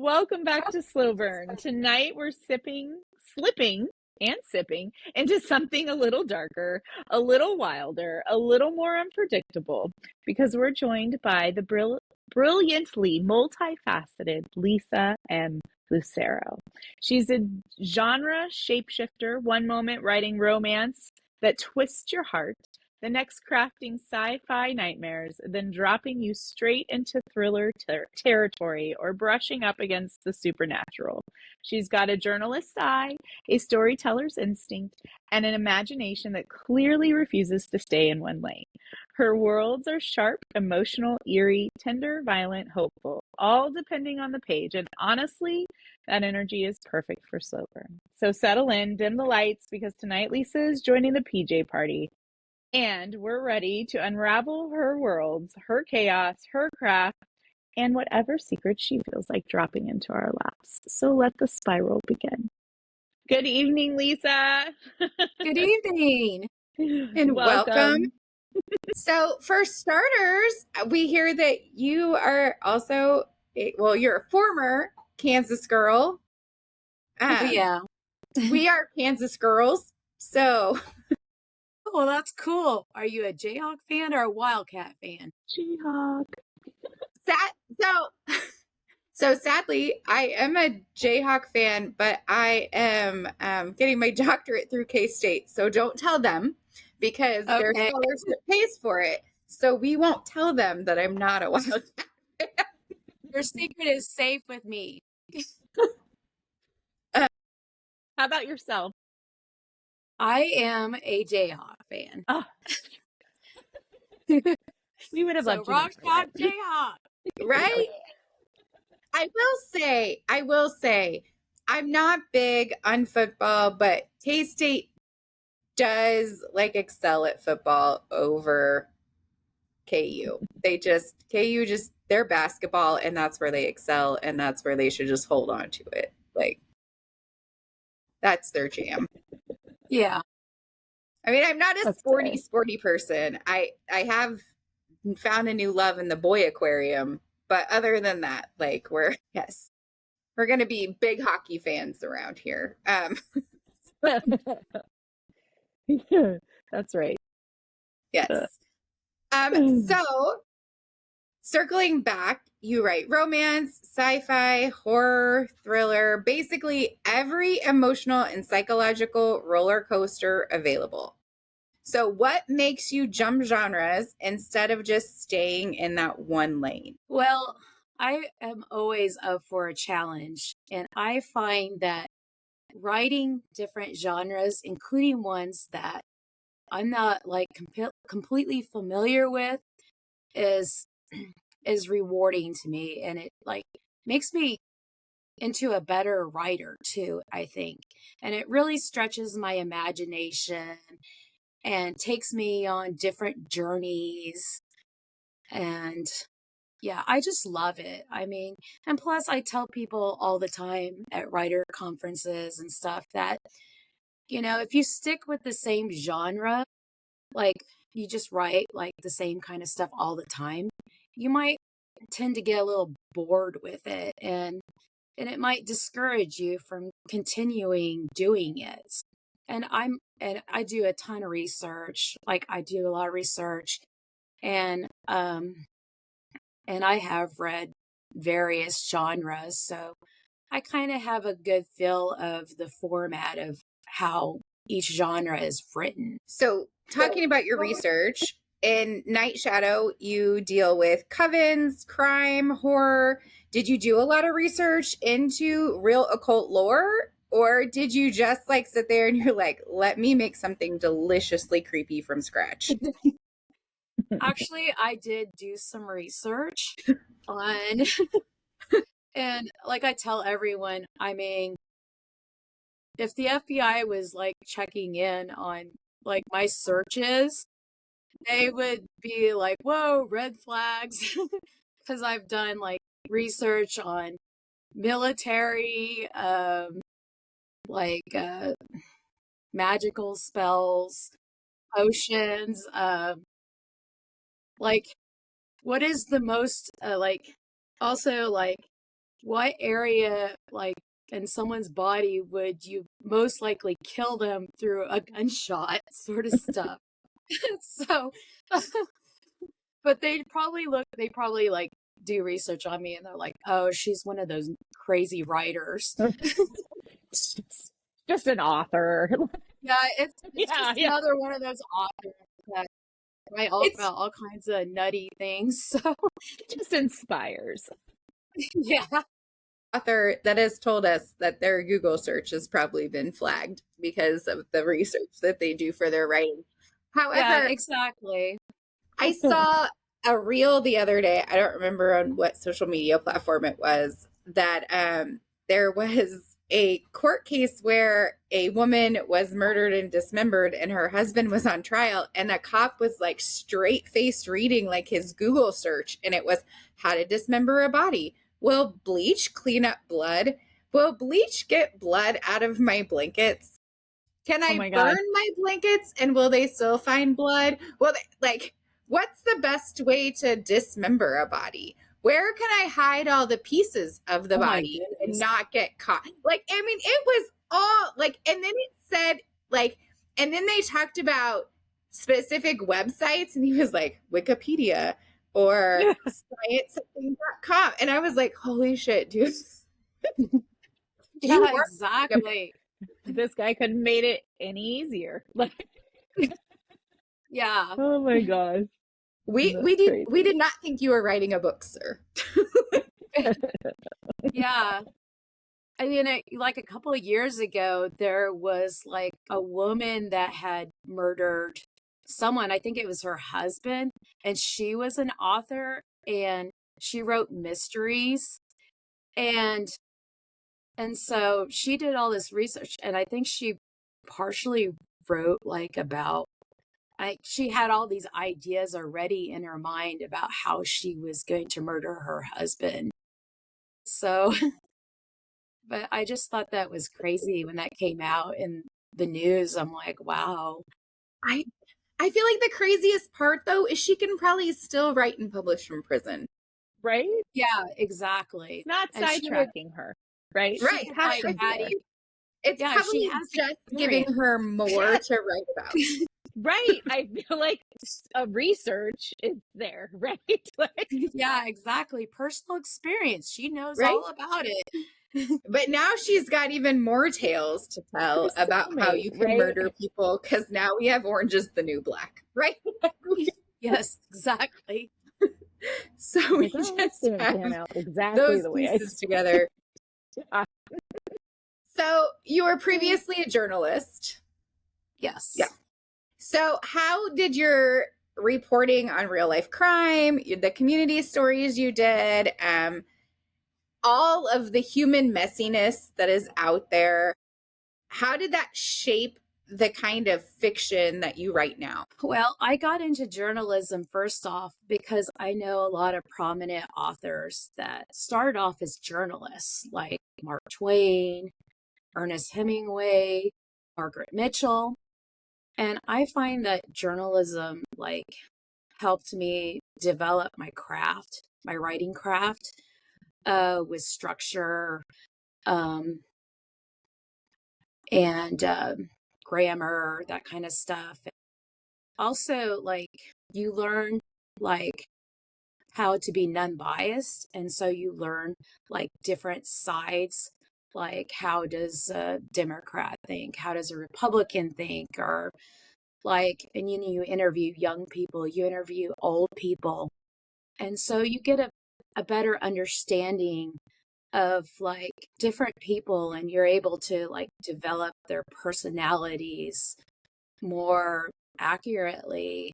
Welcome back to Slow Burn. Tonight we're slipping and sipping into something a little darker, a little wilder, a little more unpredictable, because we're joined by the brilliantly multifaceted Lisa M. Lucero. She's a genre shapeshifter, one moment writing romance that twists your heart, the next crafting sci-fi nightmares, then dropping you straight into thriller territory or brushing up against the supernatural. She's got a journalist's eye, a storyteller's instinct, and an imagination that clearly refuses to stay in one lane. Her worlds are sharp, emotional, eerie, tender, violent, hopeful, all depending on the page. And honestly, that energy is perfect for slow burn. So settle in, dim the lights, because tonight Lisa is joining the PJ party. And we're ready to unravel her worlds, her chaos, her craft, and whatever secrets she feels like dropping into our laps. So let the spiral begin. Good evening, Lisa. Good evening and welcome. So, for starters, we hear that you are also, you're a former Kansas girl. Yeah. We are Kansas girls. So, well, that's cool. Are you a Jayhawk fan or a Wildcat fan? Jayhawk. So sadly, I am a Jayhawk fan, but I am getting my doctorate through K-State. So don't tell them because their scholarship pays for it. So we won't tell them that I'm not a Wildcat fan. Your secret is safe with me. How about yourself? I am a Jayhawk fan. Oh. We would have loved you. Rock Chalk Jayhawk. Right? I will say, I'm not big on football, but K-State does excel at football over KU. KU just, they're basketball and that's where they excel and that's where they should just hold on to it. That's their jam. Yeah. I mean, I'm not a sporty person. I have found a new love in the boy aquarium, but other than that, we're going to be big hockey fans around here. That's right. Yes. So circling back, you write romance, sci-fi, horror, thriller, basically every emotional and psychological roller coaster available. So what makes you jump genres instead of just staying in that one lane? Well, I am always up for a challenge, and I find that writing different genres, including ones that I'm not completely familiar with, is rewarding to me, and it makes me into a better writer too, I think. And it really stretches my imagination and takes me on different journeys. And yeah, I just love it. I mean, and plus I tell people all the time at writer conferences and stuff that, if you stick with the same genre, you just write the same kind of stuff all the time, you might tend to get a little bored with it, and it might discourage you from continuing doing it. And I do a ton of research. I do a lot of research, and I have read various genres, so I kind of have a good feel of the format of how each genre is written. So talking about your research, in Night Shadow, you deal with covens, crime, horror. Did you do a lot of research into real occult lore? Or did you just sit there and you're like, let me make something deliciously creepy from scratch? Actually, I did do some research on, and I tell everyone, I mean, if the FBI was checking in on my searches, they would be like, whoa, red flags. Because I've done research on military, magical spells, potions, what is the most, also what area, like, in someone's body would you most likely kill them through a gunshot sort of stuff. So, but they probably like do research on me and they're like, oh, she's one of those crazy writers. Just an author. Yeah, it's Yeah, just yeah. another one of those authors that write about all kinds of nutty things. So, It just inspires. yeah. Author that has told us that their Google search has probably been flagged because of the research that they do for their writing. However, Yeah, exactly. I saw a reel the other day. I don't remember on what social media platform it was, that there was a court case where a woman was murdered and dismembered and her husband was on trial, and the cop was like straight faced reading like his Google search, and it was how to dismember a body. Will bleach clean up blood? Will bleach get blood out of my blankets? Can I burn my blankets and will they still find blood? Well, like, what's the best way to dismember a body? Where can I hide all the pieces of the body and not get caught? Like, I mean, it was all like, and then it said, like, and then they talked about specific websites, and he was like, Wikipedia or sciencesomething.com. And I was like, holy shit, dude. Yeah, exactly. This guy couldn't have made it any easier. Yeah. Oh my gosh. We did not think you were writing a book, sir. Yeah. I mean, like a couple of years ago, there was like a woman that had murdered someone. I think it was her husband, and she was an author and she wrote mysteries. And so she did all this research, and I think she partially wrote like about she had all these ideas already in her mind about how she was going to murder her husband. So, but I just thought that was crazy when that came out in the news. I'm like, wow. I feel like the craziest part though is she can probably still write and publish from prison. Right? Yeah, exactly. It's not sidetracking her, right? Right. It's yeah, probably she has just experience. giving her more to write about. Right. I feel like research is there, right? Like, Yeah, exactly. Personal experience. She knows Right? all about it. But now she's got even more tales to tell about how you can murder people, because now we have Orange is the New Black, right? Yes, exactly. So we just pan out exactly those the way pieces together. Yeah. So you were previously a journalist. Yes. Yeah. So how did your reporting on real life crime, the community stories you did, all of the human messiness that is out there, how did that shape the kind of fiction that you write now? Well, I got into journalism first off because I know a lot of prominent authors that started off as journalists, like Mark Twain, Ernest Hemingway, Margaret Mitchell. And I find that journalism like helped me develop my craft, my writing craft, with structure, and grammar, that kind of stuff. Also, like you learn like how to be non-biased, and so you learn like different sides. Like, how does a Democrat think? How does a Republican think? Or like, and you interview young people, you interview old people. And so you get a better understanding of like different people, and you're able to like develop their personalities more accurately,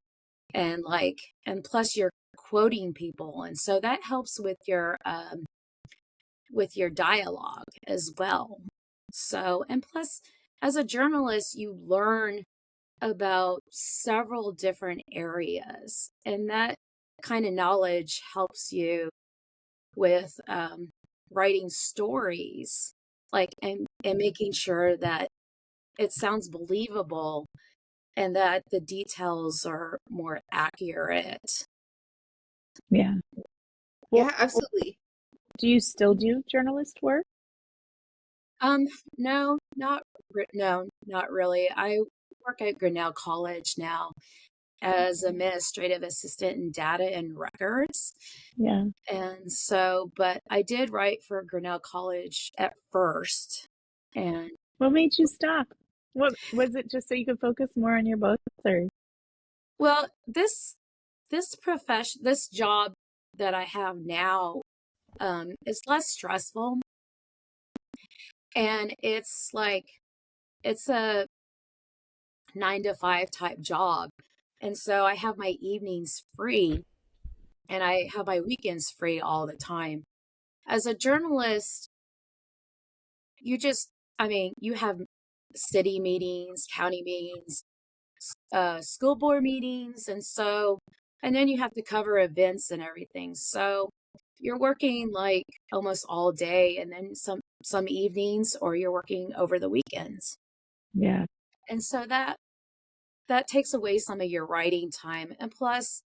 and like, and plus you're quoting people. And so that helps with your dialogue as well. So, and plus as a journalist, you learn about several different areas, and that kind of knowledge helps you with writing stories, like, and making sure that it sounds believable and that the details are more accurate. Yeah. Yeah, absolutely. Do you still do journalist work? Um, no, no, not really. I work at Grinnell College now as administrative assistant in data and records. Yeah. And so, but I did write for Grinnell College at first. And What made you stop? What was it, just so you could focus more on your books, or? well, this job that I have now is less stressful, and it's a 9 to 5 type job. And so I have my evenings free and I have my weekends free all the time. As a journalist, you just, I mean, you have city meetings, county meetings, school board meetings, and then you have to cover events and everything. So you're working like almost all day, and then some evenings, or you're working over the weekends. Yeah. And so that takes away some of your writing time. And plus,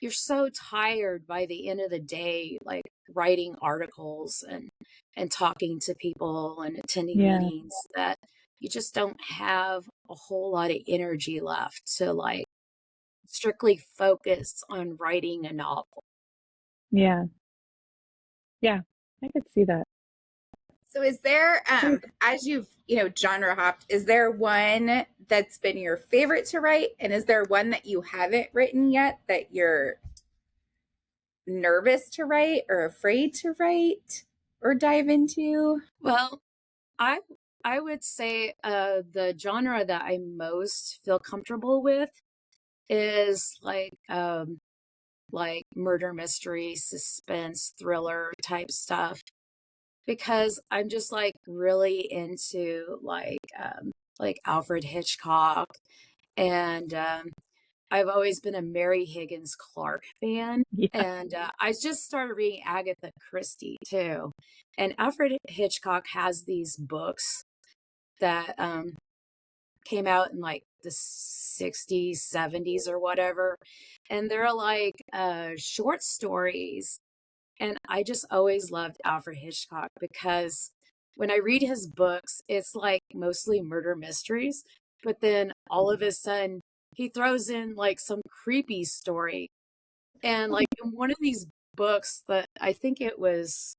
you're so tired by the end of the day, like writing articles and talking to people and attending Yeah. meetings, that you just don't have a whole lot of energy left to like strictly focus on writing a novel. Yeah. Yeah. I could see that. So is there, as you've, genre hopped, is there one that's been your favorite to write? And is there one that you haven't written yet that you're nervous to write or afraid to write or dive into? Well, I I would say the genre that I most feel comfortable with is like murder mystery, suspense, thriller type stuff, because I'm just like really into like Alfred Hitchcock, and I've always been a Mary Higgins Clark fan. Yeah. And I just started reading Agatha Christie too. And Alfred Hitchcock has these books that came out in like the 60s, 70s, or whatever. And they're like short stories. And I just always loved Alfred Hitchcock because when I read his books, it's like mostly murder mysteries. But then all of a sudden, he throws in like some creepy story. And like in one of these books, that I think it was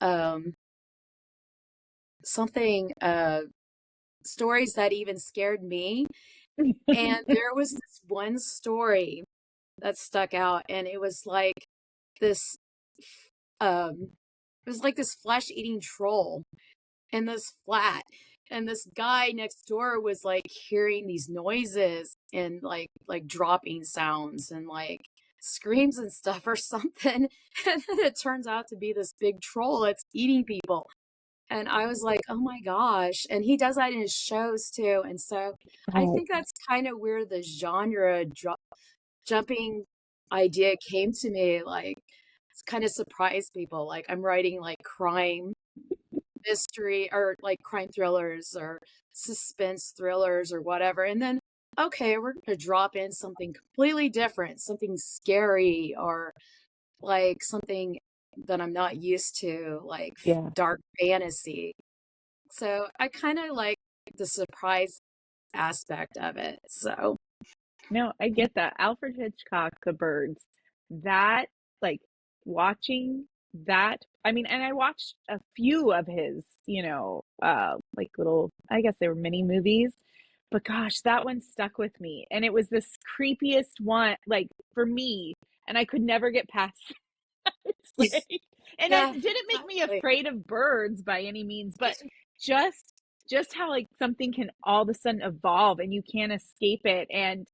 um, something, stories that even scared me. And there was this one story that stuck out, and it was like this um it was like this flesh-eating troll in this flat, and this guy next door was like hearing these noises and like dropping sounds and like screams and stuff or something. And then it turns out to be this big troll that's eating people. And I was like, oh my gosh. And he does that in his shows too. And so I Wow. think that's kind of where the genre jumping idea came to me. Like, it's kind of surprised people. Like, I'm writing like crime mystery, or like crime thrillers or suspense thrillers or whatever. And then, okay, we're going to drop in something completely different, something scary, or like something that I'm not used to, like Yeah. dark fantasy. So I kind of like the surprise aspect of it. So, No, I get that. Alfred Hitchcock, The Birds, that, like, watching that, I mean, and I watched a few of his, like little, I guess they were mini movies, but gosh, that one stuck with me. And it was this creepiest one, like, for me, and I could never get past it's like, and it yeah, didn't make me exactly. afraid of birds by any means, but just just how like something can all of a sudden evolve and you can't escape it, and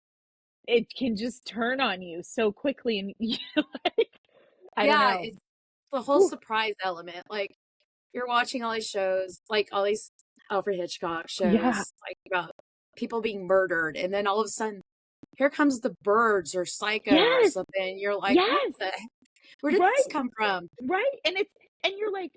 it can just turn on you so quickly, and like, I don't Yeah, know. it's the whole Whew. surprise element. Like, you're watching all these shows, like all these Alfred Hitchcock Yeah. shows, like about people being murdered, and then all of a sudden, here comes the birds or Psycho or Yes. something. And you're like, what Yes. the heck? Where did this Right. come from? Right. And you're like,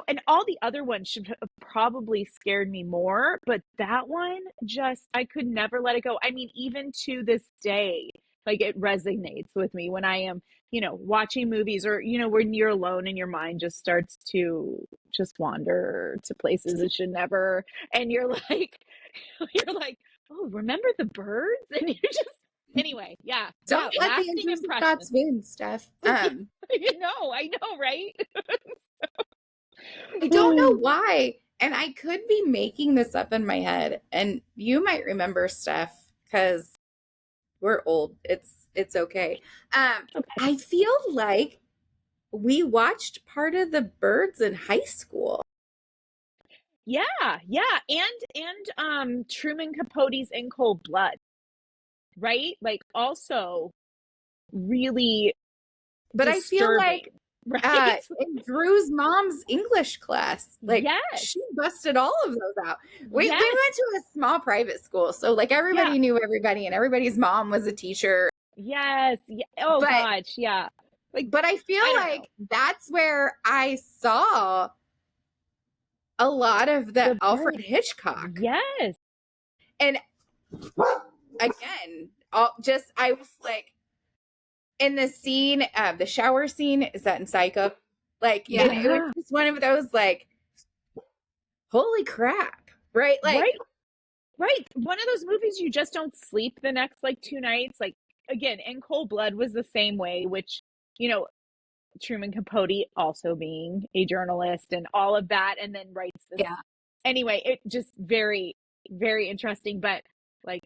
and all the other ones should have probably scared me more, but that one just, I could never let it go. I mean, even to this day, Like it resonates with me when I am, watching movies, or, when you're alone and your mind just starts to just wander to places it should never. And you're like, oh, remember the birds? And you just, anyway, yeah. Don't let the Lasting intrusive impression. thoughts win, Steph. I know, right? I don't know why. And I could be making this up in my head. And you might remember, Steph, because we're old. It's okay. I feel like we watched part of the birds in high school. Yeah. And Truman Capote's In Cold Blood, right? Like also really But I feel like right? in Drew's mom's English class, like Yes. she busted all of those out. We Yes. went to a small private school, so like everybody knew everybody, and everybody's mom was a teacher. Yes. Yeah. Oh gosh, yeah. Like, but I feel like that's where I saw a lot of the Alfred Hitchcock. Yes. And again, I was like, in the scene, the shower scene, is that in Psycho? Like, it was just one of those, like, holy crap, right? Like, right. One of those movies you just don't sleep the next like 2 nights. Like again, In Cold Blood was the same way, which Truman Capote also being a journalist and all of that, and then writes this. Yeah. Anyway, it just very, very interesting. But like,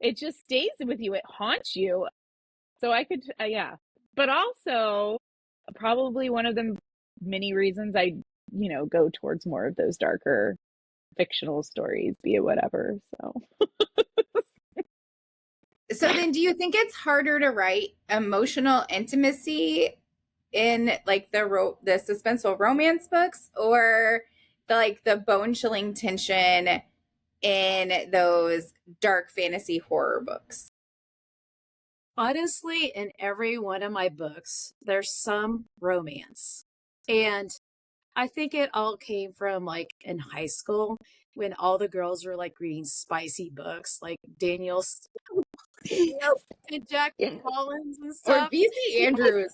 it just stays with you. It haunts you. So I could, But also, probably one of the many reasons I, go towards more of those darker fictional stories, be it whatever. So then do you think it's harder to write emotional intimacy in like the suspenseful romance books, or the bone-chilling tension in those dark fantasy horror books? Honestly, in every one of my books, there's some romance. And I think it all came from like in high school when all the girls were like reading spicy books like Daniel and Jack Collins and stuff. Or B.C. Andrews.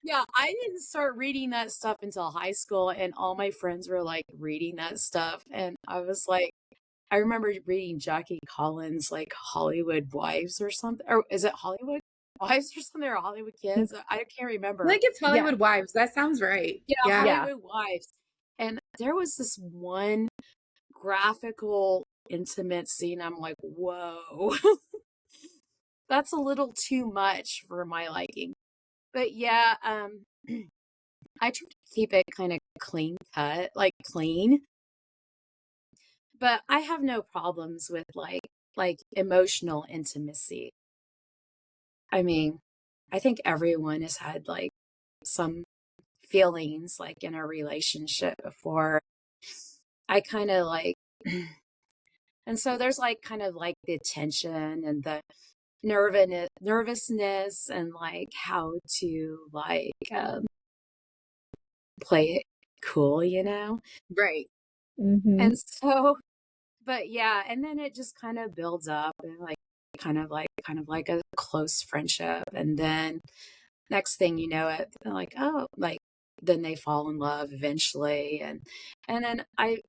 Yeah, I didn't start reading that stuff until high school, and all my friends were like reading that stuff. And I was like, I remember reading Jackie Collins, like Hollywood Wives or something. Or is it Hollywood Wives or something, or Hollywood Kids? I can't remember. I think it's Hollywood Wives. That sounds right. Yeah, Hollywood Wives. And there was this one graphical, intimate scene. I'm like, whoa, that's a little too much for my liking. But yeah, I try to keep it kind of clean cut, like clean. But I have no problems with like emotional intimacy. I mean, I think everyone has had like some feelings like in a relationship before. I kind of like and so there's like kind of like the tension and the nervousness and like how to like play it cool, Right. Mm-hmm. And so, but yeah, and then it just kind of builds up and like kind of like a close friendship, and then next thing you know it, like, oh, like then they fall in love eventually, and then I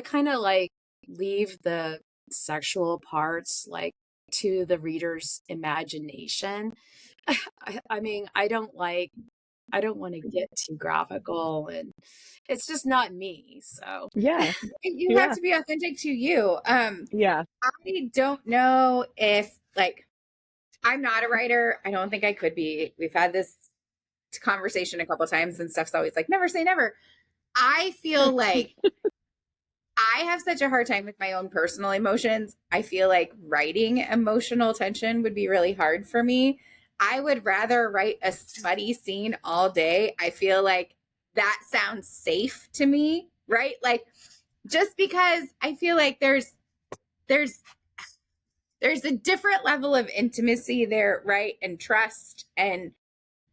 kind of like leave the sexual parts like to the reader's imagination. I mean, I don't want to get too graphical, and it's just not me. So you have to be authentic to you. I don't know if like I'm not a writer. I don't think I could be. We've had this conversation a couple times, and Steph's always like, never say never. I feel like I have such a hard time with my own personal emotions. I feel like writing emotional tension would be really hard for me. I would rather write a smutty scene all day. I feel like that sounds safe to me, right? Like, just because I feel like there's a different level of intimacy there, right? And trust, and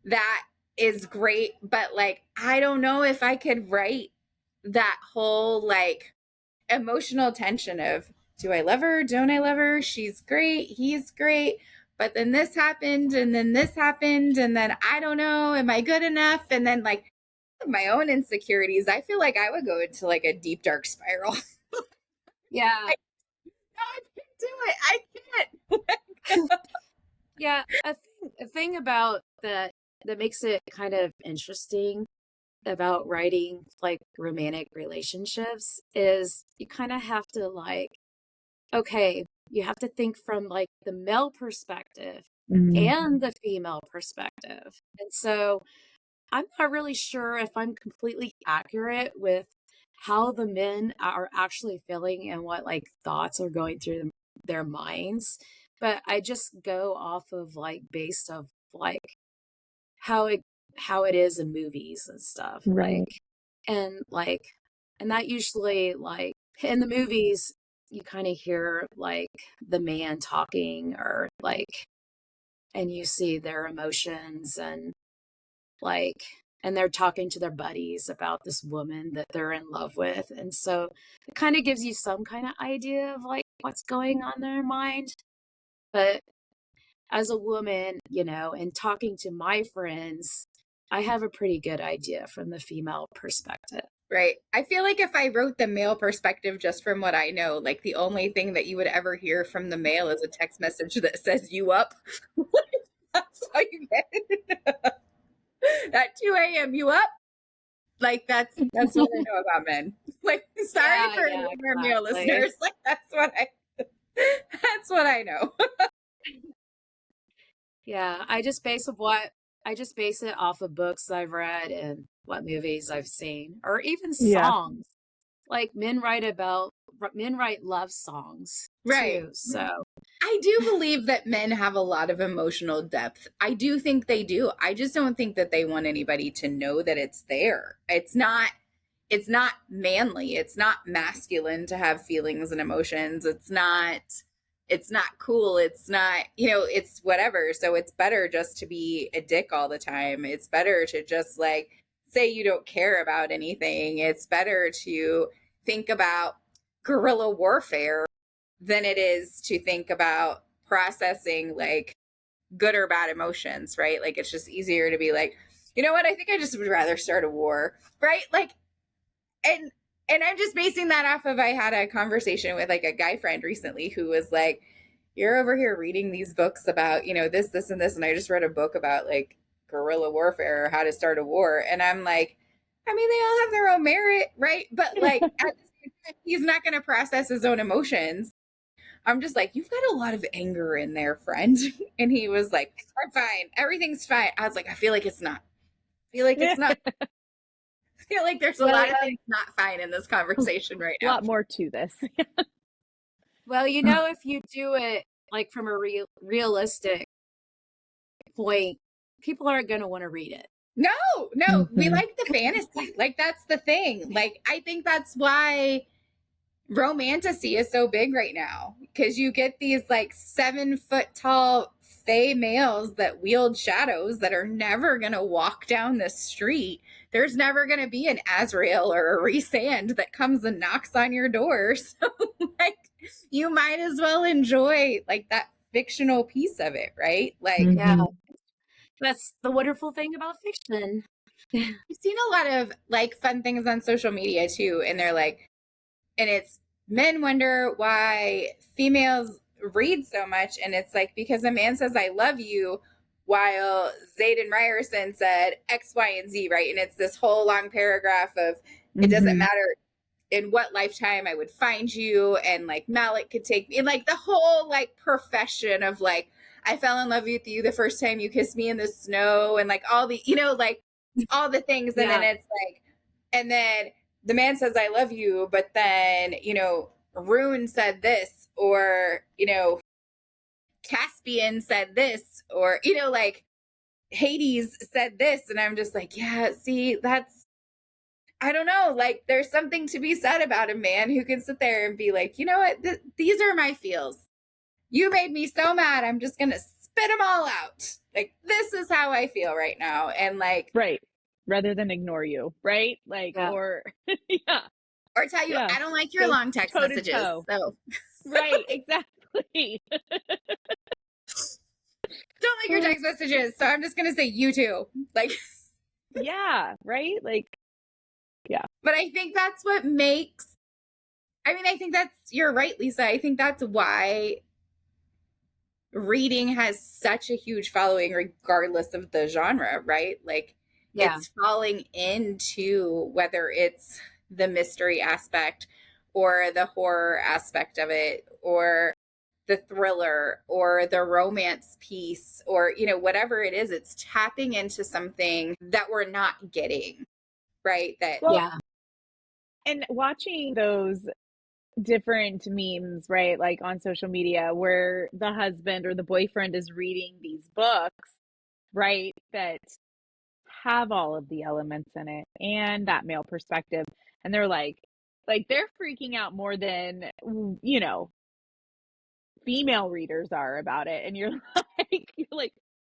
that is great. But like, I don't know if I could write that whole like emotional tension of do I love her? Don't I love her? She's great. He's great. But then this happened, and then this happened, and then I don't know. Am I good enough? And then like my own insecurities, I feel like I would go into like a deep dark spiral. Yeah. I can't do it. I can't. Yeah. A thing about that makes it kind of interesting about writing like romantic relationships is you kind of have to like, okay, you have to think from like the male perspective and the female perspective. And so I'm not really sure if I'm completely accurate with how the men are actually feeling and what like thoughts are going through their minds, but I just go off of like based of like how it is in movies and stuff. Right. Like and that usually like in the movies you kind of hear like the man talking or like and you see their emotions and like and they're talking to their buddies about this woman that they're in love with, and so it kind of gives you some kind of idea of like what's going on in their mind. But as a woman, you know, and talking to my friends, I have a pretty good idea from the female perspective. Right. I feel like if I wrote the male perspective just from what I know, like the only thing that you would ever hear from the male is a text message that says you up. That's all you get. At 2 a.m. you up? Like that's what I know about men. Like sorry for any of our male listeners. Like that's what I know. Yeah, I just base it off of books I've read and what movies I've seen, or even songs. Like men write love songs right too. So I do believe that men have a lot of emotional depth. I do think they do. I just don't think that they want anybody to know that it's there. It's not manly. It's not masculine to have feelings and emotions. It's not cool. It's not, it's whatever. So it's better just to be a dick all the time. It's better to just like say you don't care about anything. It's better to think about guerrilla warfare than it is to think about processing like good or bad emotions, right? Like it's just easier to be like, you know what? I think I just would rather start a war, right? Like, and I'm just basing that off of I had a conversation with like a guy friend recently who was like, you're over here reading these books about, this, and this. And I just read a book about like guerrilla warfare or how to start a war. And I'm like, I mean, they all have their own merit, right? But like, at the same time, he's not going to process his own emotions. I'm just like, you've got a lot of anger in there, friend. And he was like, I'm fine. Everything's fine. I was like, I feel like it's not. I feel like it's not. I feel like there's a lot of things not fine in this conversation right now. A lot more to this. Well, if you do it like from a realistic point, people aren't going to want to read it. No, we like the fantasy. Like that's the thing. Like I think that's why romantasy is so big right now, because you get these like 7-foot tall fey males that wield shadows that are never going to walk down the street. There's never going to be an Azrael or a Rhysand that comes and knocks on your door. So like you might as well enjoy like that fictional piece of it, right? Like yeah, that's the wonderful thing about fiction. I've seen a lot of like fun things on social media too, and they're like, and it's men wonder why females read so much, and it's like because a man says I love you while Zayden Ryerson said X, Y, and Z, right? And it's this whole long paragraph of it doesn't matter in what lifetime I would find you, and like Malik could take me, and like the whole like profession of like I fell in love with you the first time you kissed me in the snow, and like all the like all the things, and then it's like, and then the man says I love you, but then Rune said this, or Caspian said this, or like Hades said this, and I'm just like, yeah, see, that's, I don't know, like there's something to be said about a man who can sit there and be like, you know what, these are my feels. You made me so mad, I'm just gonna spit them all out. Like this is how I feel right now, and like right, rather than ignore you, right? Like or or tell you I don't like your long text messages. So Right, exactly. Don't like your text messages, so I'm just gonna say you too. Like, Yeah, right? Like, yeah. but I think that's what makes, I mean, I think that's, you're right, Lisa. I think that's why reading has such a huge following regardless of the genre, right? Like, Yeah. it's falling into whether it's the mystery aspect or the horror aspect of it or the thriller or the romance piece or, you know, whatever it is, it's tapping into something that we're not getting, right? That, Well, Yeah. and watching those different memes, right? Like on social media where the husband or the boyfriend is reading these books, right? That have all of the elements in it and that male perspective. And they're like they're freaking out more than, you know, female readers are about it. And you're like,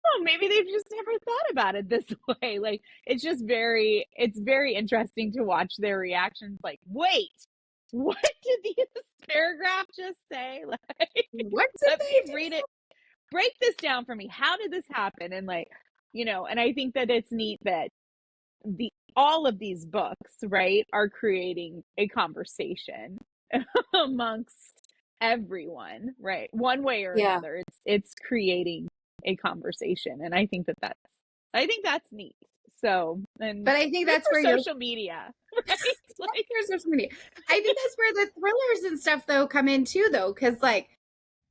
oh, maybe they've just never thought about it this way. Like it's very interesting to watch their reactions. Like, wait, what did this paragraph just say? Like, what did let me they do? read it. Break this down for me. How did this happen? And like, you know, and I think that it's neat that the all of these books, right, are creating a conversation amongst everyone, right? One way or Yeah. another. It's creating a conversation. And I think that's neat. So, and But I think good that's for where you're, social media, right? Like, here's social media. I think that's where the thrillers and stuff though come in too, though, because like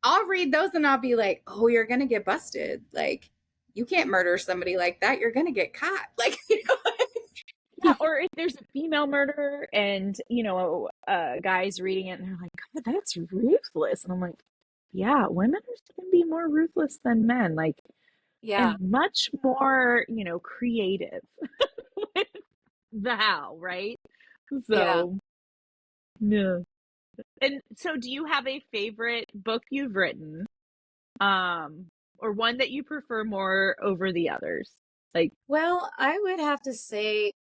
I'll read those and I'll be like, oh, you're gonna get busted. Like, you can't murder somebody like that. You're gonna get caught. Like, you know, yeah, or if there's a female murderer and, you know, guys reading it and they're like, God, that's ruthless. And I'm like, yeah, women can be more ruthless than men, like, Yeah. and much more, you know, creative with the how, right? Yeah. So, yeah. And so do you have a favorite book you've written? Or one that you prefer more over the others? Like, Well, I would have to say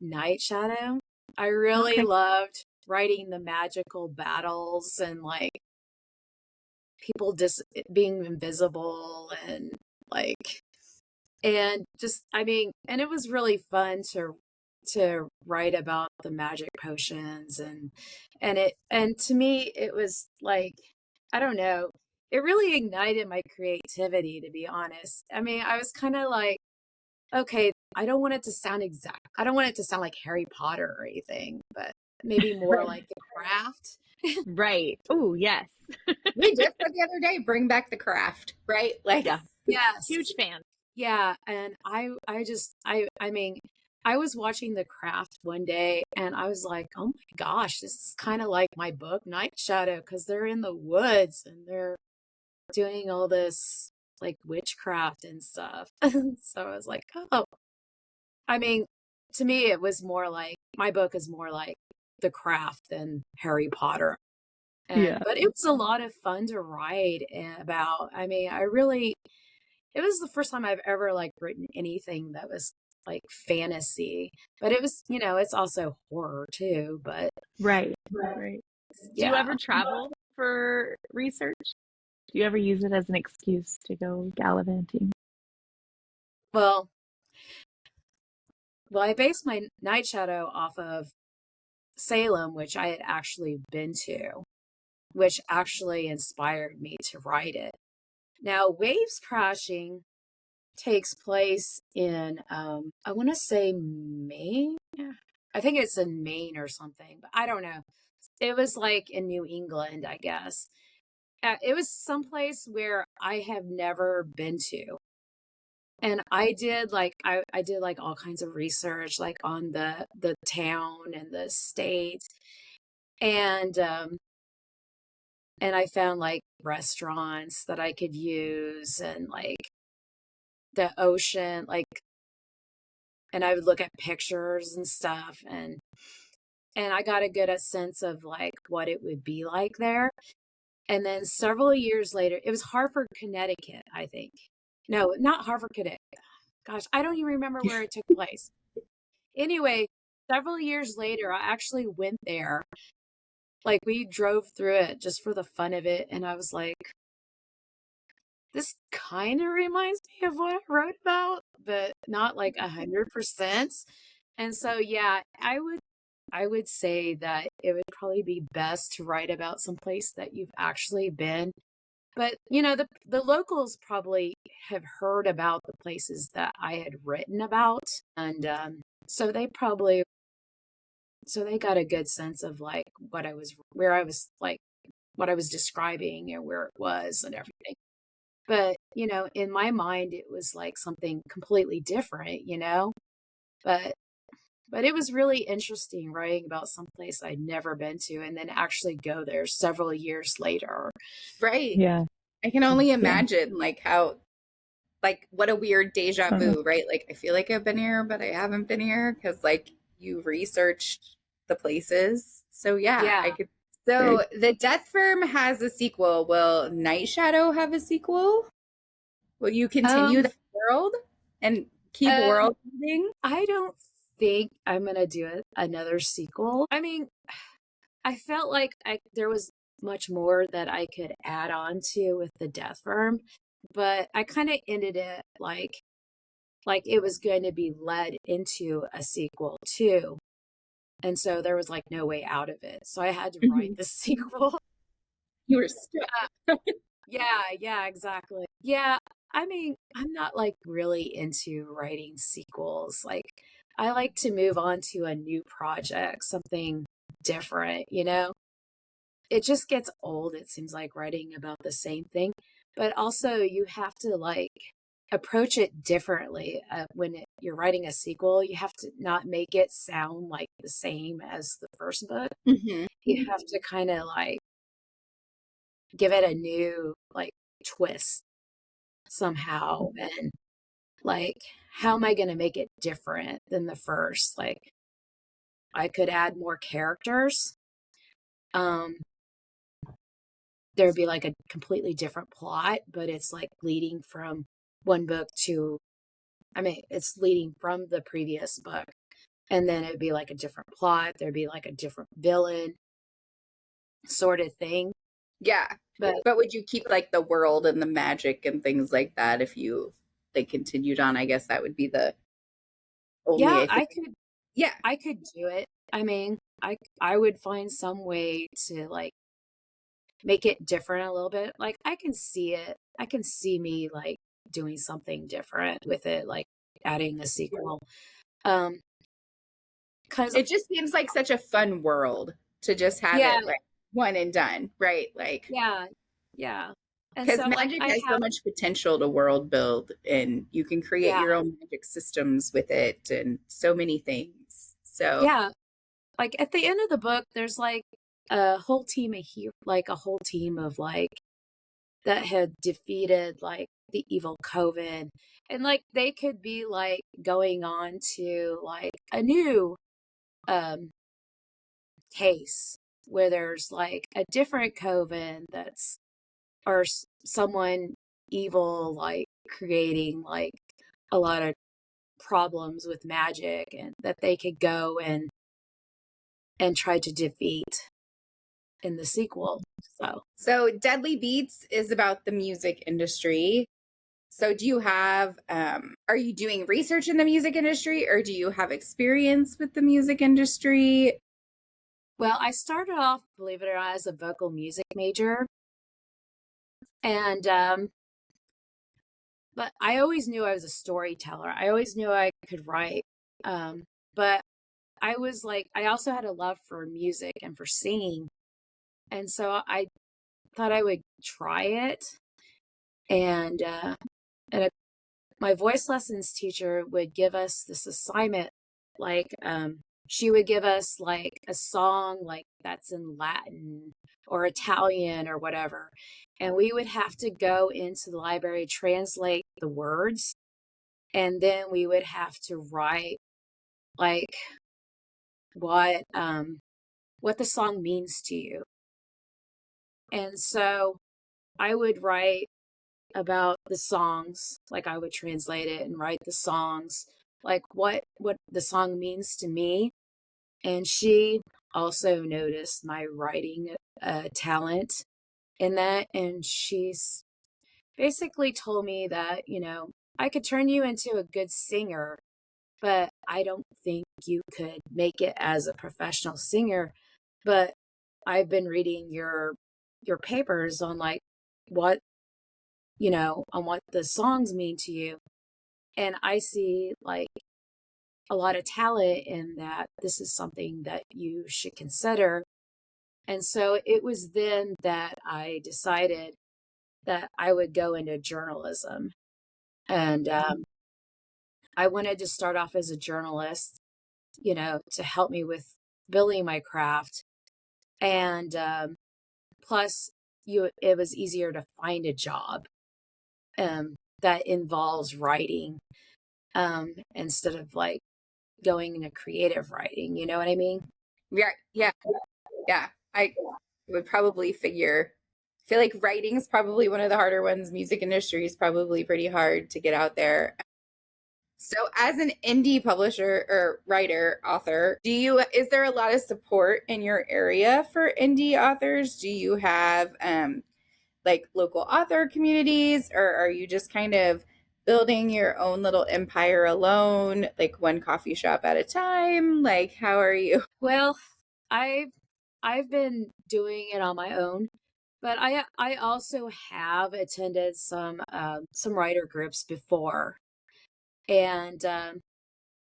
Night Shadow. I really okay. loved writing the magical battles and like people just being invisible and like and just I mean and it was really fun to write about the magic potions and to me it was like I don't know, it really ignited my creativity, to be honest. I mean, I was kind of like, okay, I don't want it to sound exact. I don't want it to sound like Harry Potter or anything, but maybe more like the craft. Right. Oh, yes. we just said the other day, bring back the craft, right? Like, Yeah. Yes. Huge fan. Yeah, and I mean, I was watching The Craft one day and I was like, "Oh my gosh, this is kind of like my book Night Shadow because they're in the woods and they're doing all this like witchcraft and stuff." So I was like, "Oh, I mean, to me it was more like my book is more like The Craft than Harry Potter." And Yeah. but it was a lot of fun to write about. I mean, I really it was the first time I've ever, like, written anything that was, like, fantasy, but it was it's also horror too, but Right. Right. Do you yeah. ever travel for research? Do you ever use it as an excuse to go gallivanting? Well well, I based my Night Shadow off of Salem, which I had actually been to, which actually inspired me to write it. Now, Waves Crashing takes place in, I wanna say Maine? I think it's in Maine or something, but I don't know. It was like in New England, I guess. It was someplace where I have never been to. And I did like all kinds of research like on the town and the state and and I found like restaurants that I could use and like the ocean like and I would look at pictures and stuff and I got a good a sense of like what it would be like there. And then several years later, it was Hartford, Connecticut, I think. No, not Hartford, Connecticut. Gosh, I don't even remember where it took place. Anyway, several years later, I actually went there like we drove through it just for the fun of it. And I was like, this kind of reminds me of what I wrote about, but not like 100%. And so, yeah, I would say that it would probably be best to write about some place that you've actually been. But, the locals probably have heard about the places that I had written about. And so they got a good sense of like where I was like, what I was describing and where it was and everything. But, in my mind, it was like something completely different. But But it was really interesting writing about some place I'd never been to and then actually go there several years later. Right. Yeah. I can only Yeah. imagine what a weird deja vu, right? Like, I feel like I've been here, but I haven't been here because, like, you researched the places. So, yeah, I Yeah. could. So, the Death Firm has a sequel. Will Night Shadow have a sequel? Will you continue Um, that world and keep um, world building? I don't think I'm gonna do another sequel. I mean, I felt like there was much more that I could add on to with the Death Firm, but I kind of ended it like it was going to be led into a sequel too. And so there was like no way out of it. So I had to write Mhm. the sequel. You were stuck. Yeah, exactly. Yeah, I mean, I'm not like really into writing sequels. Like, I like to move on to a new project, something different. It just gets old, it seems like writing about the same thing. But also, you have to like approach it differently. When you're writing a sequel, you have to not make it sound like the same as the first book. Mhm. You have to kind of like give it a new like twist somehow. And like, how am I going to make it different than the first? Like, I could add more characters. Um, there'd be like a completely different plot, but it's like leading from one book to, I mean, it's leading from the previous book. And then it'd be like a different plot. There'd be like a different villain sort of thing. Yeah. But But would you keep like the world and the magic and things like that if they continued on? I guess that would be the only, yeah, I think. Yeah. I could do it. I mean, I would find some way to like make it different a little bit. Like I can see it. I can see me like doing something different with it, like adding a sequel. Um, cause It just seems like such a fun world to just have yeah, it like one and done, right? Like, yeah, yeah. And because so like magic I has so have, much potential to world build and you can create yeah, your own magic systems with it and so many things. So, yeah. Like at the end of the book, there's like a whole team of like a whole team of like that had defeated like the evil Coven. And like they could be like going on to like a new um case where there's like a different Coven that's or someone evil like creating like a lot of problems with magic and that they could go and try to defeat in the sequel. so Deadly Beats is about the music industry. So do you have are you doing research in the music industry or do you have experience with the music industry? Well, I started off, believe it or not, as a vocal music major. And but I always knew I was a storyteller. I always knew I could write. But I also had a love for music and for singing. And so I thought I would try it. And my voice lessons teacher would give us this assignment, like she would give us like a song like that's in Latin or Italian or whatever, and we would have to go into the library, translate the words, and then we would have to write like what the song means to you. And so I would write about the songs, like I would translate it and write the songs, like what the song means to me. And she also noticed my writing talent in that. And she's basically told me that, I could turn you into a good singer, but I don't think you could make it as a professional singer. But I've been reading your papers on like what, on what the songs mean to you. And I see like a lot of talent in that. This is something that you should consider. And so it was then that I decided that I would go into journalism. And I wanted to start off as a journalist, to help me with building my craft. And plus, it was easier to find a job that involves writing instead of like going into creative writing. You know what I mean? Yeah, yeah, yeah. I would probably figure. I feel like writing is probably one of the harder ones. Music industry is probably pretty hard to get out there. So as an indie publisher or writer, author, is there a lot of support in your area for indie authors? Do you have like local author communities, or are you just kind of building your own little empire alone, like one coffee shop at a time? Like, how are you? Well, I've been doing it on my own, but I also have attended some writer groups before. And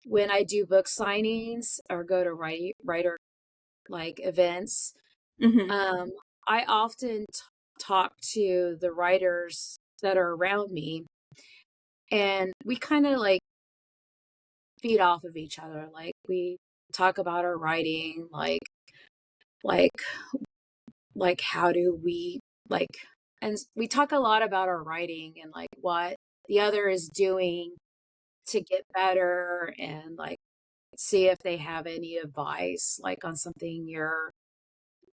when I do book signings or go to writer like events, Mm-hmm. I often talk to the writers that are around me, and we kind of like feed off of each other. Like we talk about our writing, like how do we like, and we talk a lot about our writing and like what the other is doing to get better, and like see if they have any advice like on something you're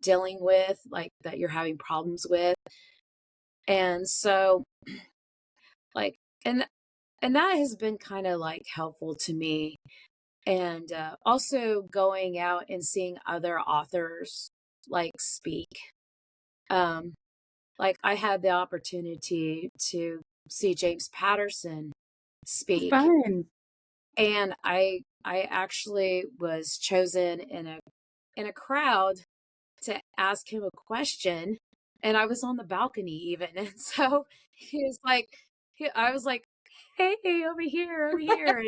dealing with, like that you're having problems with. And so like and and that has been kind of like helpful to me. And also going out and seeing other authors like speak. um like I had the opportunity to see James Patterson speak, Fun. and I actually was chosen in a crowd to ask him a question, and I was on the balcony even. And so he was like, I was like, hey, over here, over here.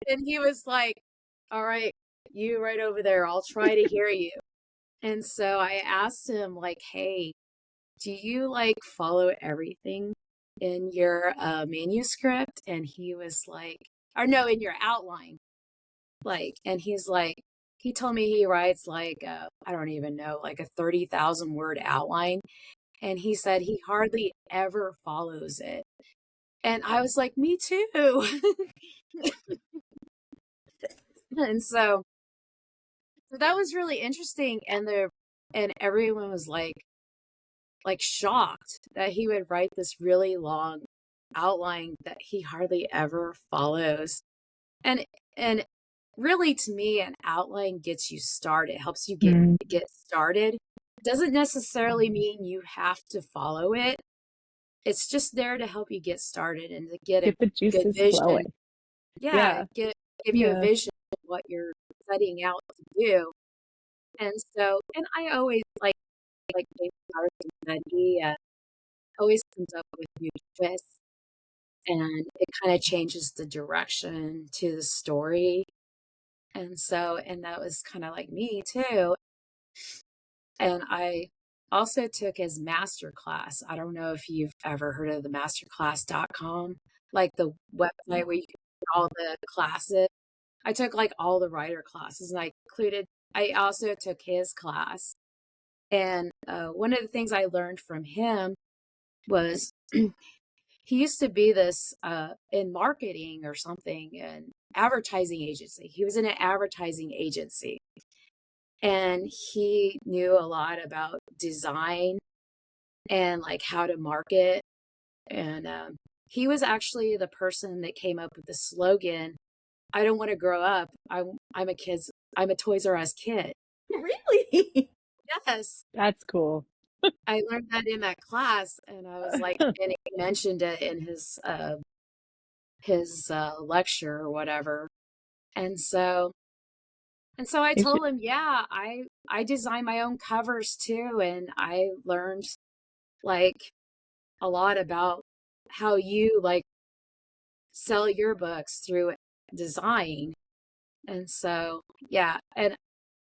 And he was like, all right, you right over there. I'll try to hear you. And so I asked him, like, hey, do you like follow everything in your manuscript? And he was like, or no, in your outline. Like, and he's like, he told me he writes like, I don't even know, like a 30,000 word outline. And he said he hardly ever follows it. And I was like, me too. And so that was really interesting. And everyone was like shocked that he would write this really long outline that he hardly ever follows. And really, to me, an outline gets you started, helps you get started. It doesn't necessarily mean you have to follow it. It's just there to help you get started and to get a the good juices vision. flowing. Yeah, give you a vision of what you're setting out to do. And so, and I always like James Patterson said, he always comes up with new twists, and it kind of changes the direction to the story. And so, and that was kind of like me too. And I also took his master class. I don't know if you've ever heard of the masterclass.com, like the website where you can get all the classes. I took like all the writer classes, and I also took his class. And one of the things I learned from him was he used to be this in marketing or something, in advertising agency. He was in an advertising agency, and he knew a lot about design and like how to market. And he was actually the person that came up with the slogan, I don't want to grow up. I'm a Toys R Us kid. Really? Yes. That's cool. I learned that in that class, and I was like, and he mentioned it in his lecture or whatever. And so I You should, told him, yeah, I design my own covers too, and I learned like a lot about how you like sell your books through design. And so, yeah, and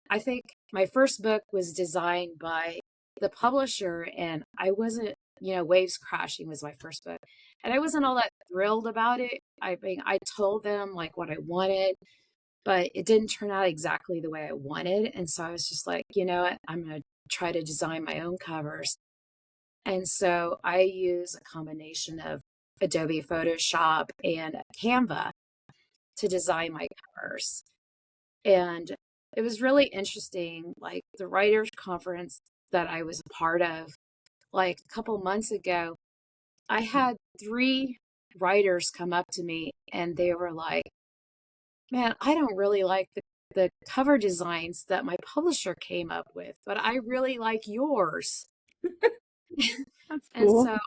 I think my first book was designed by the publisher, and I wasn't, Waves Crashing was my first book. And I wasn't all that thrilled about it. I mean, I told them like what I wanted, but it didn't turn out exactly the way I wanted. And so I was just like, you know what? I'm going to try to design my own covers. And so I use a combination of Adobe Photoshop and Canva to design my covers. And it was really interesting. Like the writers conference that I was a part of, like a couple months ago, I had 3 writers come up to me and they were like, man, I don't really like the cover designs that my publisher came up with, but I really like yours. that's And cool. so,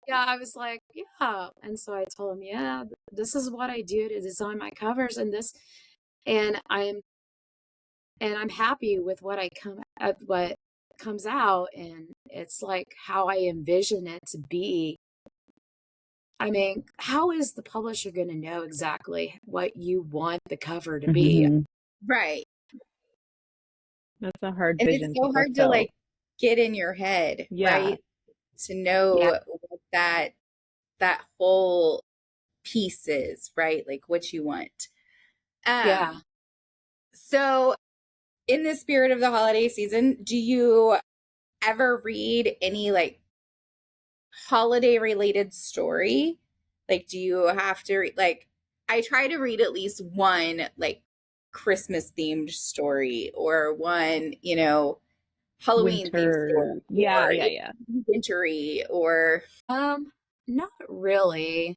yeah, I was like, yeah. And so I told him, yeah, this is what I do to design my covers and I'm happy with what comes out, and it's like how I envision it to be. I mean, how is the publisher going to know exactly what you want the cover to be? Hmm. Right. That's a hard And it's vision to so hard to fulfill. like get in your head, Yeah. right? To Yeah, know what that whole piece is, right? Like what you want. yeah, Um, so in the spirit of the holiday season, do you ever read any like holiday related story? Like, do you have to read, like, I try to read at least one like Christmas themed story or one, Halloween themed Winter. story Yeah, or yeah, yeah. wintry or not really.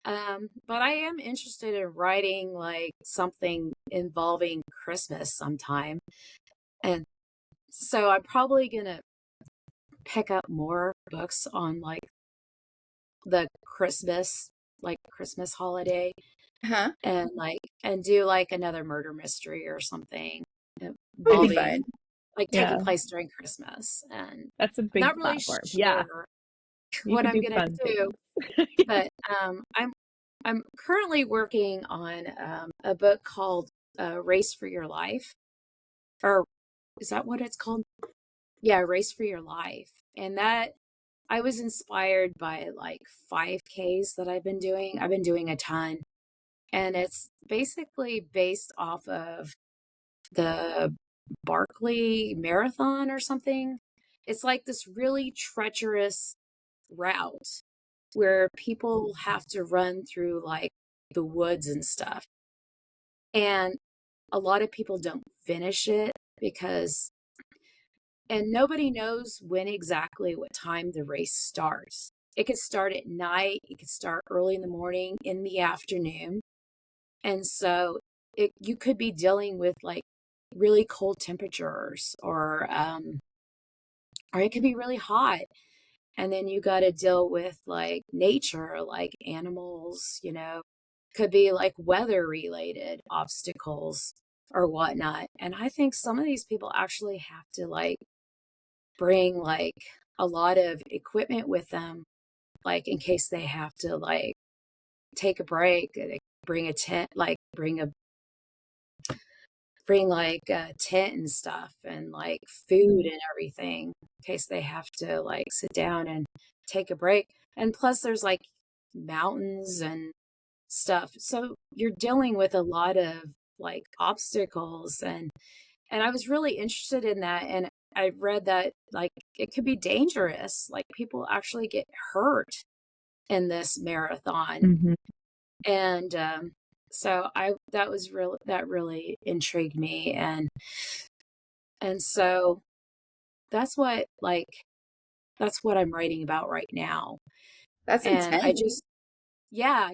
But I am interested in writing like something involving Christmas sometime. And so I'm probably gonna pick up more books on like the Christmas holiday huh? and do like another murder mystery or something That would be involving fun. like taking Yeah. place during Christmas. And That's a I'm big not really platform. Yeah. sure You what could I'm do gonna fun do, things. but I'm currently working on a book called Race for Your Life, or is that what it's called? Yeah, Race for Your Life. And that I was inspired by like 5Ks that I've been doing. I've been doing a ton. And it's basically based off of the Barkley Marathon or something. It's like this really treacherous route where people have to run through like the woods and stuff. And a lot of people don't finish it because, and nobody knows when exactly what time the race starts. It could start at night, it could start early in the morning, in the afternoon. And so you could be dealing with like really cold temperatures or it could be really hot. And then you got to deal with like nature, like animals, could be like weather related obstacles or whatnot. And I think some of these people actually have to like bring like a lot of equipment with them, like in case they have to like take a break, they bring a tent, like bring like a tent and stuff and like food and everything in case they have to like sit down and take a break. And plus there's like mountains and stuff. So you're dealing with a lot of like obstacles and I was really interested in that and I read that like it could be dangerous. Like people actually get hurt in this marathon. Hmm. And so I that really intrigued me and so that's what like that's what I'm writing about right now. That's And I intense. just yeah.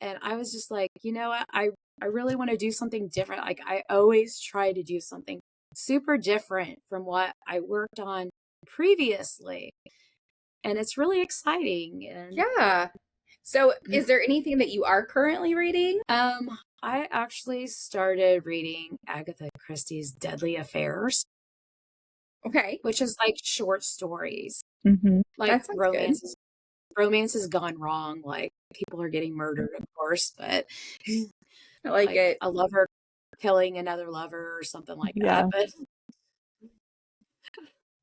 And I was just like, you know what? I really want to do something different. Like I always try to do something super different from what I worked on previously. And it's really exciting. And Yeah. So is there anything that you are currently reading? I actually started reading Agatha Christie's Deadly Affairs, Okay. which is like short stories. Mm-hmm. Like That sounds good. romance has gone wrong. Like people are getting murdered, of course, but I like it. a lover killing another lover or something like Yeah. that. But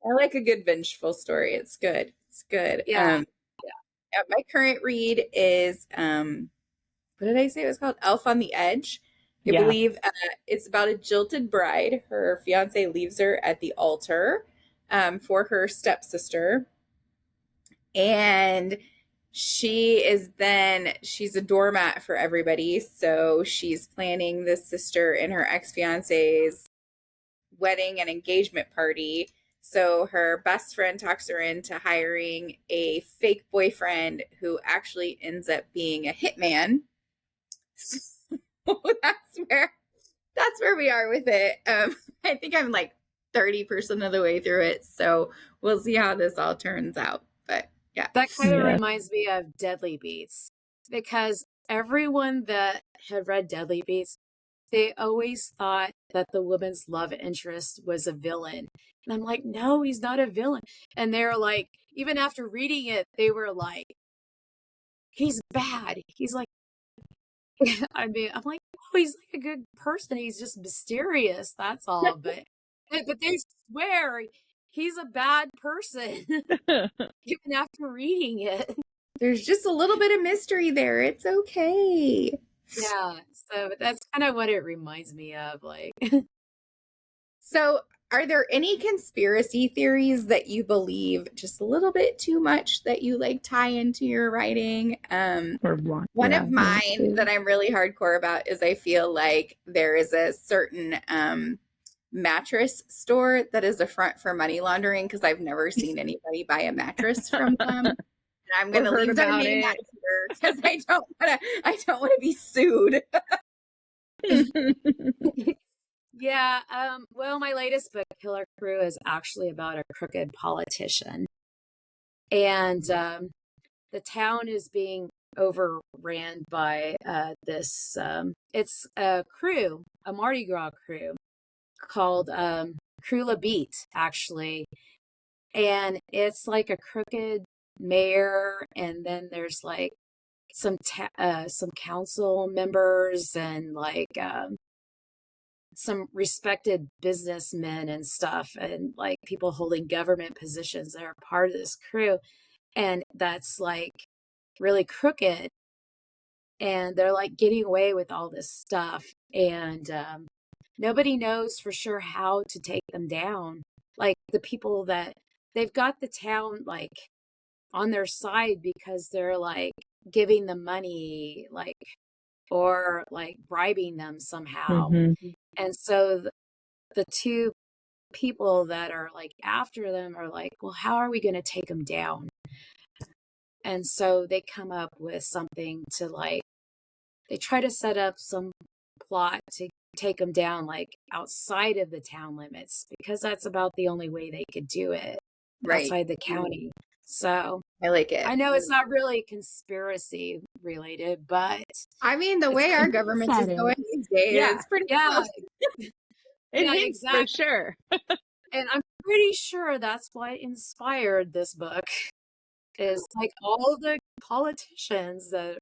I like a good vengeful story. It's good. It's good. yeah, My current read is what did I say it was called? Elf on the Edge. I Yeah. believe it's about a jilted bride. Her fiance leaves her at the altar for her stepsister. And she's a doormat for everybody. So she's planning the sister and her ex-fiance's wedding and engagement party. So her best friend talks her into hiring a fake boyfriend who actually ends up being a hitman. So that's where we are with it. I think I'm like 30% of the way through it. So we'll see how this all turns out. But yeah. that kind of reminds me of Deadly Beats, because everyone that had read Deadly Beats, they always thought that the woman's love interest was a villain. And I'm like, no, he's not a villain. And they're like, even after reading it, they were like, he's bad. He's like, I mean, I'm like, oh, he's like a good person. He's just mysterious. That's all. But they swear he's a bad person, even after reading it. There's just a little bit of mystery there. It's okay. Yeah. So that's kind of what it reminds me of. Like, So, are there any conspiracy theories that you believe just a little bit too much that you like tie into your writing? One of mine that I'm really hardcore about is I feel like there is a certain mattress store that is a front for money laundering, because I've never seen anybody buy a mattress from them. And I'm going to leave their name out here because I don't want to be sued. yeah. Well, my latest book, Killer Crew, is actually about a crooked politician. And the town is being overran by this, it's a crew, a Mardi Gras crew called Crew La Beat, actually. And it's like a crooked mayor, and then there's like some council members and like some respected businessmen and stuff, and like people holding government positions that are part of this crew, and that's like really crooked, and they're like getting away with all this stuff, and nobody knows for sure how to take them down. Like the people that they've got the town like on their side because they're like giving them money, like, or like bribing them somehow. Mm-hmm. And so the two people that are like after them are like, well, how are we going to take them down? And so they come up with something to like, they try to set up some plot to take them down like outside of the town limits, because that's about the only way they could do it, Right. outside the county. So I like it. I know it's not really conspiracy related, but I mean, the way our government is going these days, it's pretty close. It hints exactly. for sure. And I'm pretty sure that's what inspired this book, is like all the politicians, the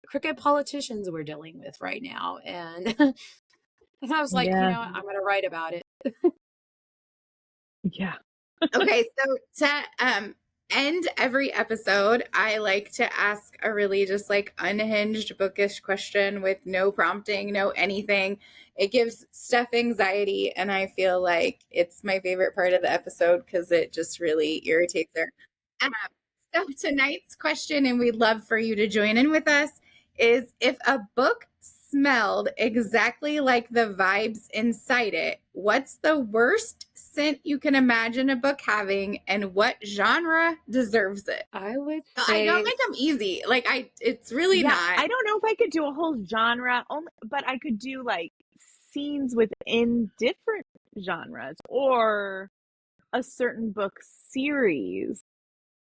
crooked politicians we're dealing with right now. And and I was like, you know, I'm going to write about it. Yeah. Okay, so to end every episode, I like to ask a really just like unhinged bookish question with no prompting, no anything. It gives Steph anxiety, and I feel like it's my favorite part of the episode because it just really irritates her. So tonight's question, and we'd love for you to join in with us, is if a book smelled exactly like the vibes inside it, what's the worst scent you can imagine a book having, and what genre deserves it? I would say, I don't make them easy. Like it's really not. I don't know if I could do a whole genre, but I could do like scenes within different genres or a certain book series.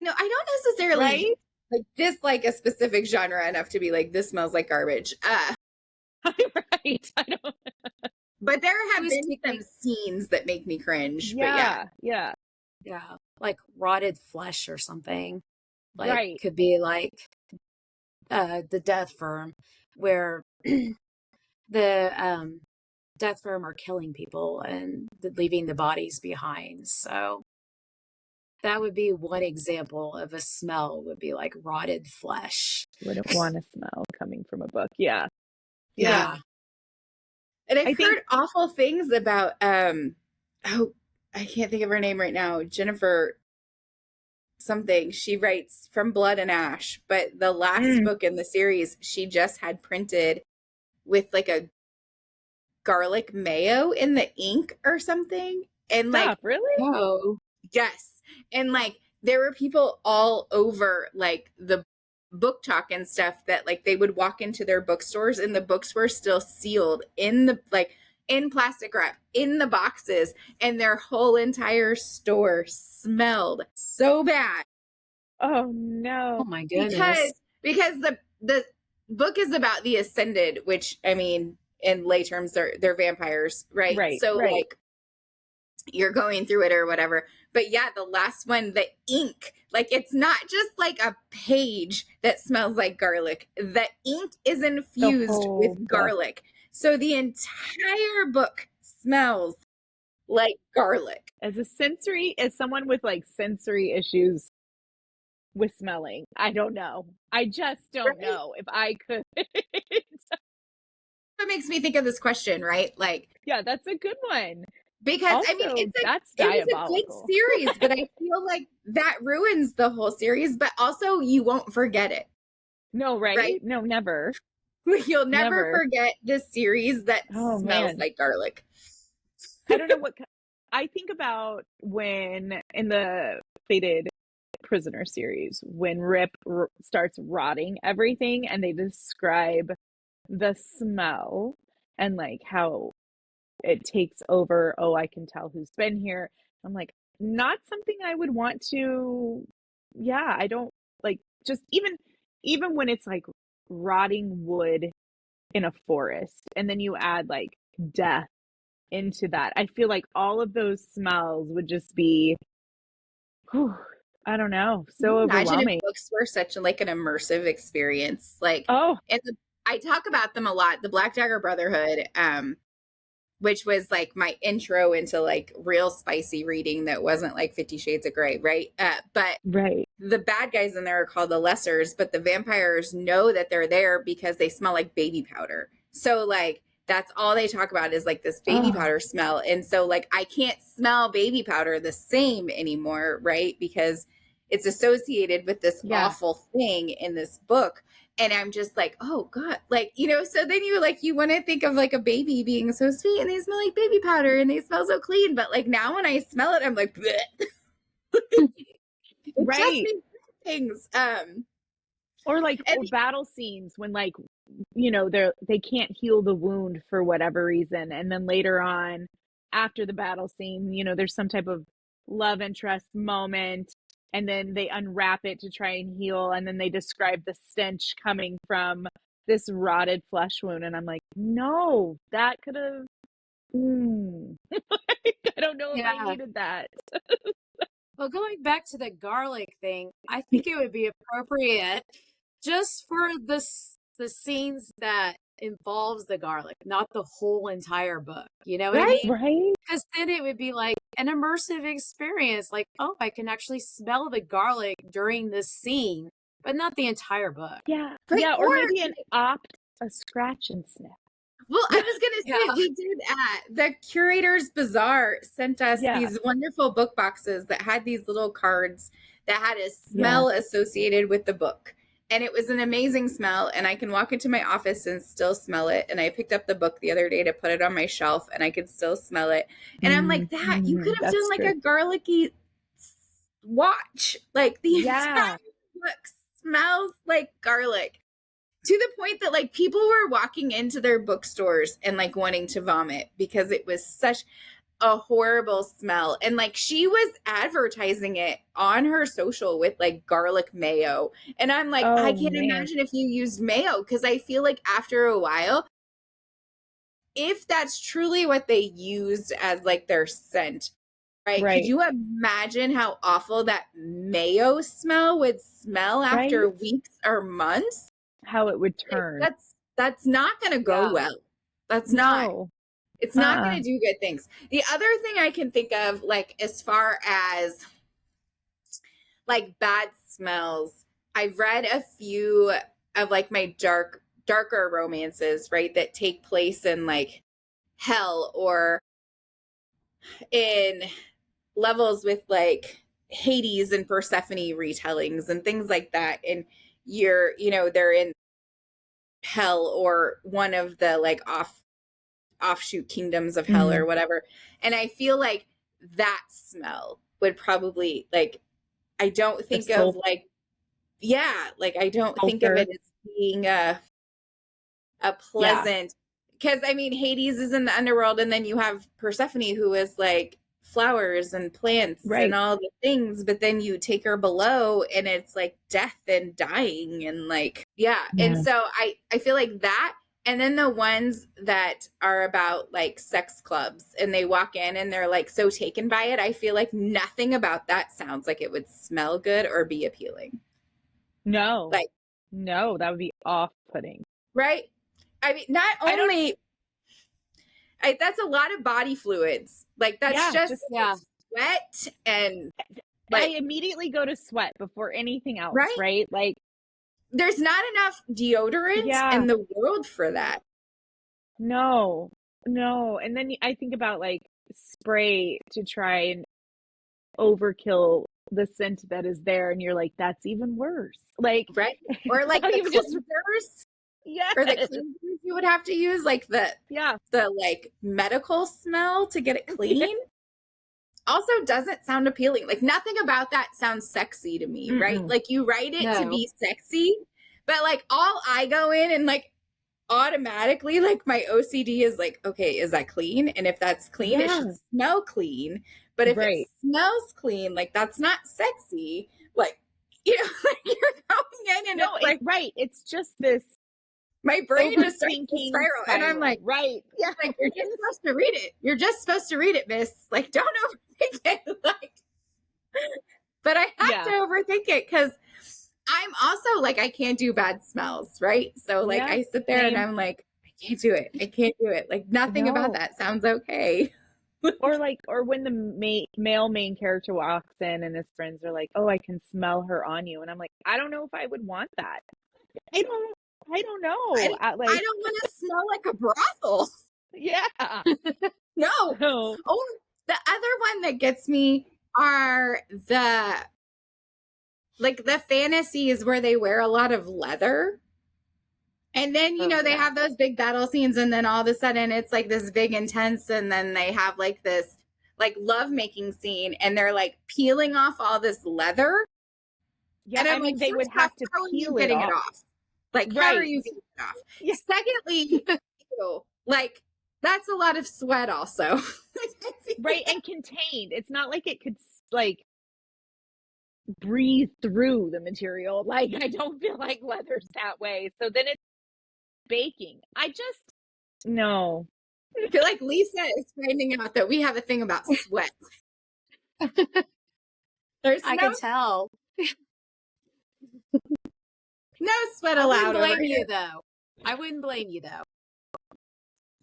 No, I don't necessarily Right? like dislike a specific genre enough to be like, this smells like garbage. Right. I don't. But there I have was been thinking, some scenes that make me cringe. But yeah. Yeah. yeah, like rotted flesh or something. Like Right. could be like the death firm, where the death firm are killing people and leaving the bodies behind. So that would be one example of a smell, would be like rotted flesh. Wouldn't want to smell coming from a book. Yeah. Yeah. And I've I think heard awful things about oh, I can't think of her name right now. Jennifer something. She writes From Blood and Ash, but the last book in the series she just had printed with like a garlic mayo in the ink or something. And like, stop, really? Oh, yes. And like there were people all over like the book talk and stuff that like they would walk into their bookstores and the books were still sealed in the like in plastic wrap in the boxes, and their whole entire store smelled so bad. Oh no. oh my goodness. Because the book is about the Ascended, which I mean in lay terms they're vampires, right? Right. So Right. like you're going through it or whatever. But yeah, the last one, the ink, like it's not just like a page that smells like garlic. The ink is infused whole with book. garlic. So the entire book smells like garlic. As someone with like sensory issues with smelling, I don't know. I just don't Right? know if I could. That makes me think of this question, right? Like, Yeah, that's a good one. because I mean, Also, that's it was a diabolical. good series, but I feel like that ruins the whole series. But also, you won't forget it. No, right? Right? No, never. You'll never Never. forget the series that Oh, smells man. like garlic. I don't know what I think about when in the Fated Prisoner series, when Rip starts rotting everything and they describe the smell and like how it takes over. Oh, I can tell who's been here. I'm like, not something I would want to. Yeah, I don't like, just even when it's like rotting wood in a forest and then you add like death into that. I feel like all of those smells would just be, whew, I don't know, so Imagine if overwhelming. books were such like an immersive experience. Like, Oh, and I talk about them a lot. The Black Dagger Brotherhood, which was like my intro into like real spicy reading that wasn't like 50 Shades of Grey, right? But right. the bad guys in there are called the Lessers, but the vampires know that they're there because they smell like baby powder. So like that's all they talk about is like this baby Oh, powder smell. And so like I can't smell baby powder the same anymore, right? Because it's associated with this yeah. awful thing in this book. And I'm just like, oh God, like, you know, so then you want to think of like a baby being so sweet and they smell like baby powder and they smell so clean. But like now when I smell it, I'm like, bleh. It just Right. means things. Or like, And or battle scenes when like, they can't heal the wound for whatever reason. And then later on, after the battle scene, there's some type of love interest moment. And then they unwrap it to try and heal. And then they describe the stench coming from this rotted flesh wound. And I'm like, no, that could have, I don't know if I Yeah. needed that. Well, going back to the garlic thing, I think it would be appropriate just for the scenes that involves the garlic, not the whole entire book. You know what I right? mean? Right? Because then it would be like an immersive experience. Like, oh, I can actually smell the garlic during this scene, but not the entire book. Yeah. Right. Yeah. Or maybe a scratch and sniff. Well, I was going to say, Yeah. we did the Curator's Bazaar sent us Yeah. these wonderful book boxes that had these little cards that had a smell associated with the book. And it was an amazing smell. And I can walk into my office and still smell it. And I picked up the book the other day to put it on my shelf and I could still smell it. And I'm like, that, you could have done like a garlicky watch. Like the entire book smells like garlic. To the point that like people were walking into their bookstores and like wanting to vomit because it was such, a horrible smell. And like she was advertising it on her social with like garlic mayo. And I'm like, I Oh can't man. imagine if you used mayo, because I feel like after a while, if that's truly what they used as like their scent, right? Right. Could you imagine how awful that mayo smell would smell after Right? weeks or months? How it would turn. That's not going to go Yeah. well. That's not. No. It's not going to do good things. The other thing I can think of, like, as far as like bad smells, I've read a few of like my darker romances, right, that take place in like hell or in levels with like Hades and Persephone retellings and things like that. And they're in hell or one of the like offshoot kingdoms of hell or whatever. And I feel like that smell would probably like, I don't think of like, like I don't think of it as being a pleasant, because I mean, Hades is in the underworld, and then you have Persephone, who is like flowers and plants and all the things, but then you take her below and it's like death and dying and like, and so I feel like that. And then the ones that are about like sex clubs and they walk in and they're like so taken by it, I feel like nothing about that sounds like it would smell good or be appealing. No, that would be off-putting. Right? I mean, not only that's a lot of body fluids. Like that's just sweat and like, I immediately go to sweat before anything else, right? Like there's not enough deodorant in the world for that. No. And then I think about like spray to try and overkill the scent that is there, and you're like, that's even worse. Like, or like the cleansers. Or the cleansers you would have to use, like the like medical smell to get it clean. Also doesn't sound appealing. Like nothing about that sounds sexy to me, right? Like you write it to be sexy, but like all I go in and like automatically like my OCD is like, okay, is that clean? And if that's clean, it should smell clean. But if it smells clean, like that's not sexy. Like, like you're going in and it's like, it's just this. My brain just starts to spiral. And I'm like, like, you're just supposed to read it. You're just supposed to read it, miss. Like, don't overthink it. Like, but I have to overthink it because I'm also like, I can't do bad smells, right? So like, I sit there and I'm like, I can't do it. I can't do it. Like nothing about that sounds okay. or when the male main character walks in and his friends are like, oh, I can smell her on you. And I'm like, I don't know if I would want that. I don't know. I don't want to smell like a brothel. Yeah. No. Oh, the other one that gets me are the fantasies where they wear a lot of leather. And then, they have those big battle scenes, and then all of a sudden it's like this big intense, and then they have like this like lovemaking scene, and they're like peeling off all this leather. Yeah, and I mean, they would have to peel it off. Like, how are you getting it off? Yeah. Secondly, like, that's a lot of sweat also. And contained. It's not like it could, like, breathe through the material. Like, I don't feel like leather's that way. So then it's baking. No. I feel like Lisa is finding out that we have a thing about sweat. I can tell. No sweat allowed. I wouldn't blame you, though. I wouldn't blame you, though.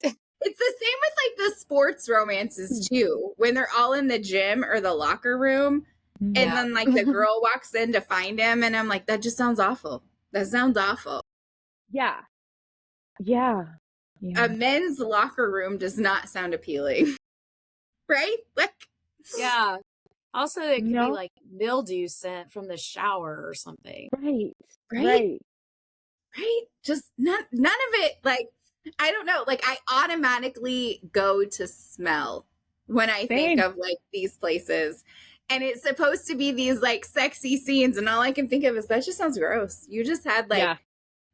It's the same with like the sports romances too, when they're all in the gym or the locker room, and then like the girl walks in to find him, and I'm like, that just sounds awful. That sounds awful. Yeah. A men's locker room does not sound appealing, right? Like, yeah. Also, it could be like mildew scent from the shower or something. Right. Just none of it. Like, I don't know. Like, I automatically go to smell when I think of like these places, and it's supposed to be these like sexy scenes, and all I can think of is that just sounds gross. You just had like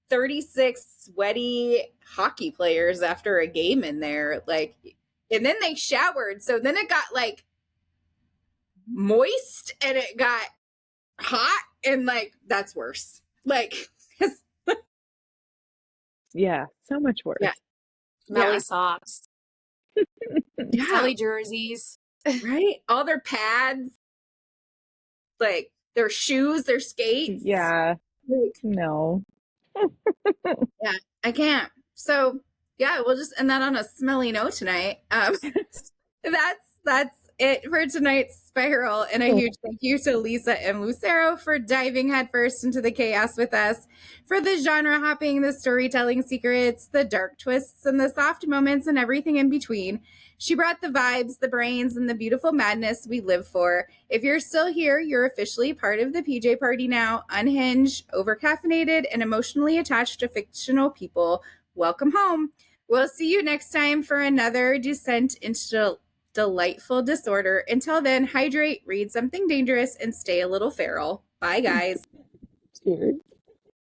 36 sweaty hockey players after a game in there. Like, And then they showered. So then it got like moist and it got hot and like that's worse. Like Yeah, so much worse. Yeah. Smelly socks, Yeah. smelly jerseys. Right? All their pads, like their shoes, their skates. Yeah. Like, No. yeah, I can't. So yeah, we'll just end that on a smelly note tonight. That's it for tonight's spiral. And a huge thank you to Lisa and Lucero for diving headfirst into the chaos with us, for the genre hopping, the storytelling secrets, the dark twists, and the soft moments, and everything in between. She brought the vibes, the brains, and the beautiful madness we live for. If you're still here, you're officially part of the PJ party now, unhinged, overcaffeinated, and emotionally attached to fictional people. Welcome home. We'll see you next time for another descent into delightful disorder. Until then, hydrate, read something dangerous, and stay a little feral. Bye, guys. Cheers.